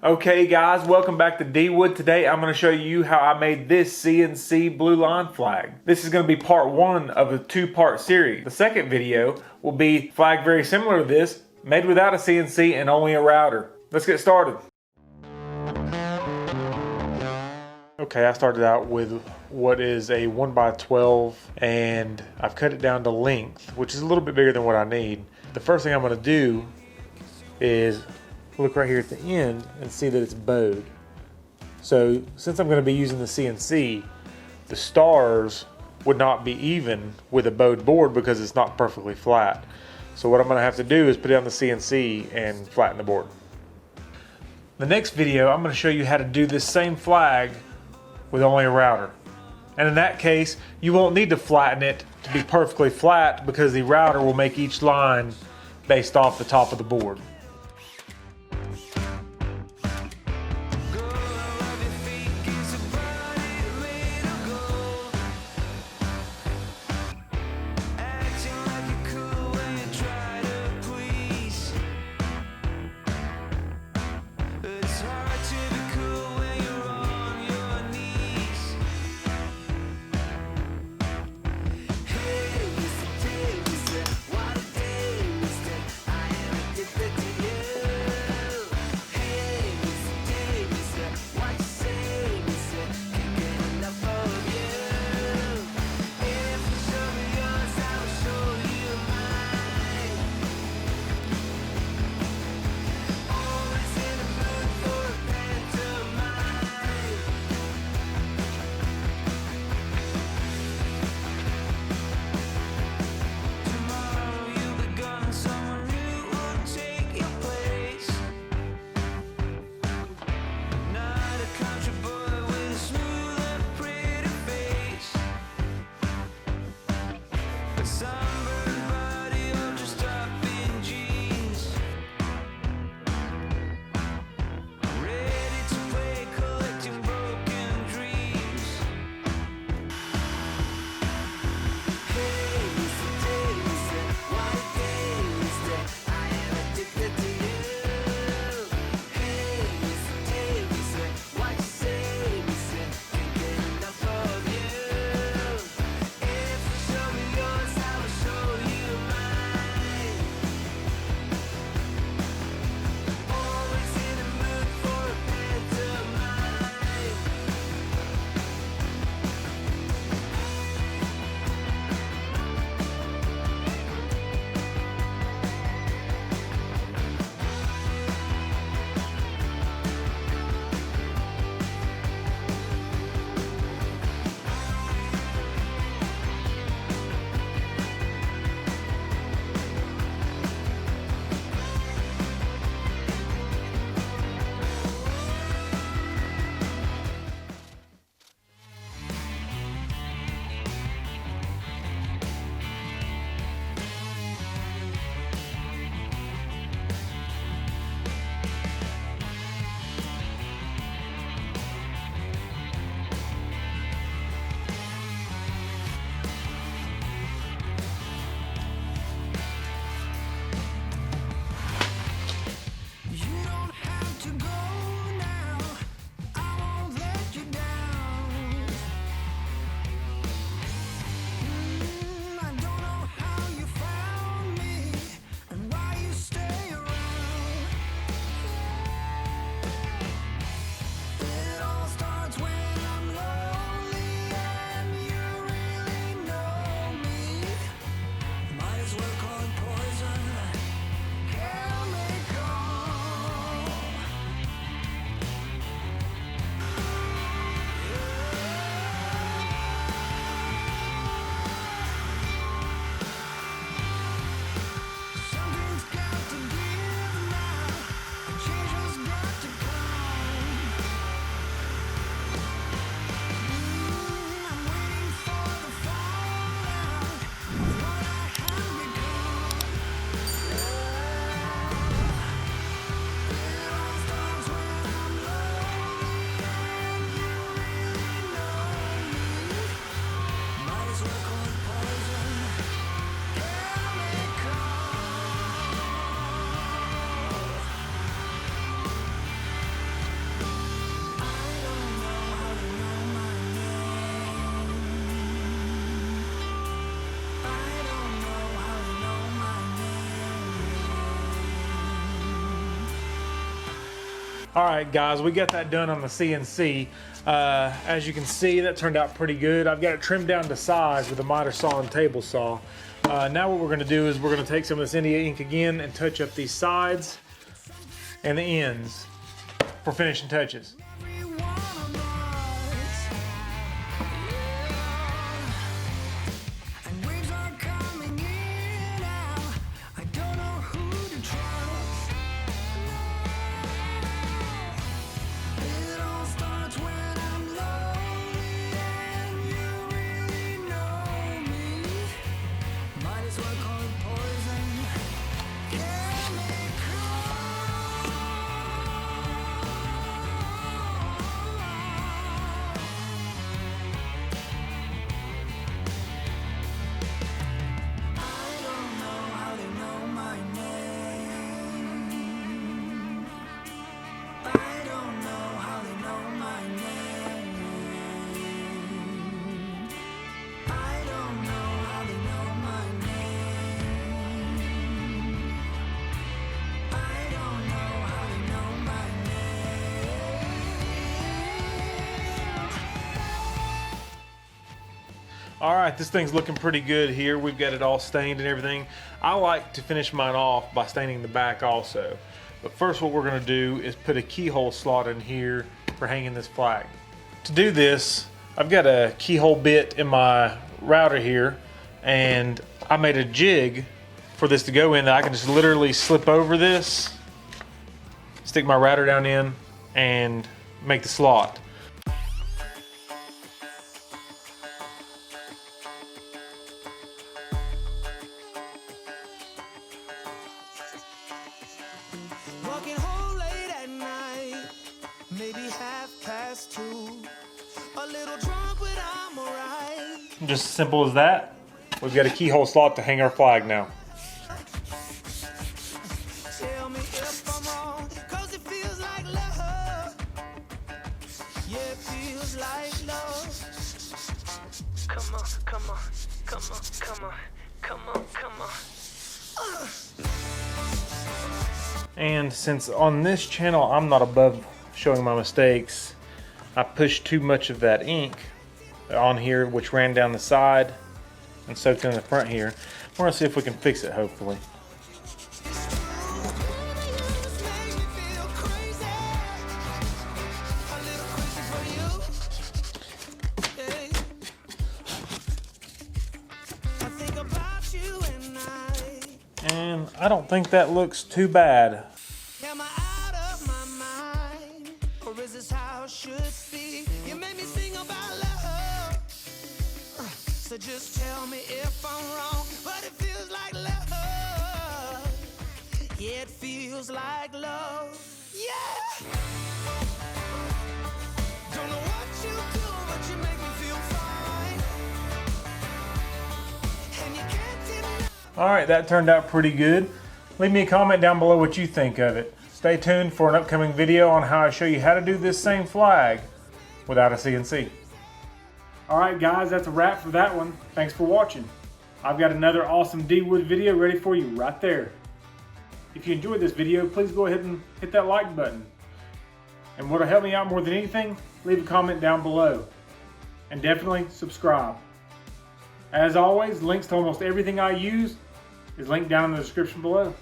Okay guys, welcome back to Dwood. Today I'm going to show you how I made this CNC blue line flag. This is going to be part one of a two-part series. The second video will be flag very similar to this, made without a CNC and only a router. Let's get started. Okay, I started out with what is a 1x12 and I've cut it down to length, which is a little bit bigger than what I need. The first thing I'm going to do is look right here at the end and see that it's bowed. So since I'm going to be using the CNC, the stars would not be even with a bowed board because it's not perfectly flat. So what I'm going to have to do is put it on the CNC and flatten the board. The next video I'm going to show you how to do this same flag with only a router. And in that case, you won't need to flatten it to be perfectly flat because the router will make each line based off the top of the board. Alright guys, we got that done on the CNC. As you can see, that turned out pretty good. I've got it trimmed down to size with a miter saw and table saw. Now what we're going to do is we're going to take some of this India ink again and touch up these sides and the ends for finishing touches. Alright, this thing's looking pretty good here. We've got it all stained and everything. I like to finish mine off by staining the back also. But first what we're going to do is put a keyhole slot in here for hanging this flag. To do this, I've got a keyhole bit in my router here, and I made a jig for this to go in that I can just literally slip over this, stick my router down in, and make the slot. Walking home late at night, maybe 2:30. A little drunk, but I'm alright. Just as simple as that. We've got a keyhole slot to hang our flag now. Tell me if I'm wrong, 'cause it feels like love. Yeah, it feels like love. Come on, come on, come on, come on, come on, come on. And since on this channel I'm not above showing my mistakes, I pushed too much of that ink on here, which ran down the side and soaked in the front here. We're gonna see if we can fix it, hopefully. And I don't think that looks too bad. Am I out of my mind, or is this how it should be? You made me sing about love, so just tell me if I'm wrong, but it feels like love. Yeah, it feels like love. Yeah. Don't know what you do, but you make me feel fine. And you can't deny. Alright, that turned out pretty good. Leave me a comment down below what you think of it. Stay tuned for an upcoming video on how I show you how to do this same flag without a CNC. Alright guys, that's a wrap for that one. Thanks for watching. I've got another awesome Dwood video ready for you right there. If you enjoyed this video, please go ahead and hit that like button. And what'll help me out more than anything, leave a comment down below. And definitely subscribe. As always, links to almost everything I use is linked down in the description below.